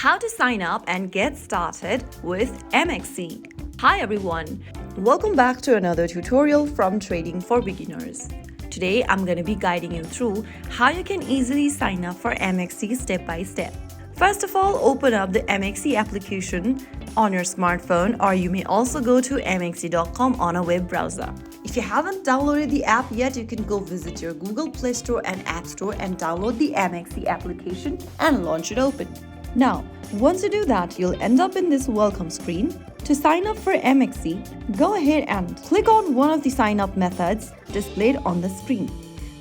how to sign up and get started with MEXC. Hi everyone, welcome back to another tutorial from Trading for Beginners. Today I'm going to be guiding you through how you can easily sign up for MEXC step by step. First of all, open up the MEXC application on your smartphone, or you may also go to MEXC.com on a web browser. If you haven't downloaded the app yet, you can go visit your Google Play Store and App Store and download the MEXC application and launch it open. Now, once you do that, you'll end up in this welcome screen. To sign up for MEXC, go ahead and click on one of the sign up methods displayed on the screen.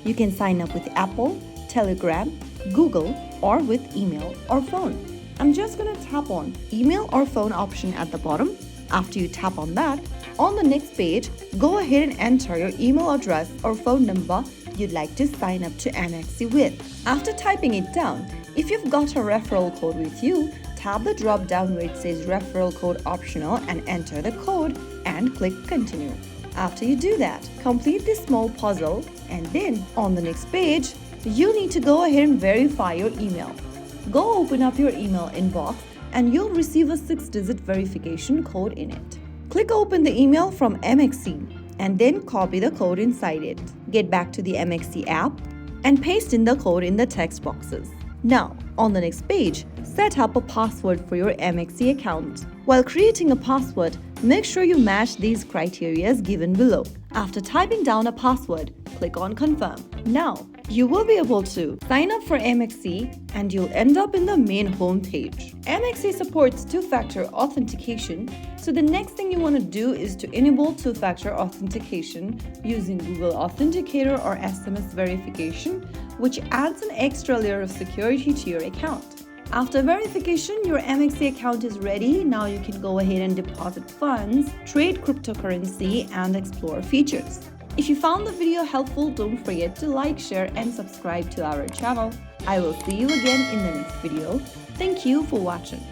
You can sign up with Apple, Telegram, Google, or with email or phone. I'm just going to tap on email or phone option at the bottom. After you tap on that, on the next page, go ahead and enter your email address or phone number you'd like to sign up to MEXC with. After typing it down, if you've got a referral code with you, tap the drop down where it says referral code optional and enter the code and click continue. After you do that, complete this small puzzle, and then on the next page, you need to go ahead and verify your email. Go open up your email inbox and you'll receive a 6-digit verification code in it. Click open the email from MEXC and then copy the code inside it. Get back to the MEXC app and paste in the code in the text boxes. Now, on the next page, set up a password for your MEXC account. While creating a password, make sure you match these criteria given below. After typing down a password, click on confirm. Now, you will be able to sign up for MEXC and you'll end up in the main home page. MEXC supports two-factor authentication, so the next thing you want to do is to enable two-factor authentication using Google Authenticator or SMS verification, which adds an extra layer of security to your account. After verification, your MEXC account is ready. Now you can go ahead and deposit funds, trade cryptocurrency, and explore features. If you found the video helpful, don't forget to like, share, and subscribe to our channel. I will see you again in the next video. Thank you for watching.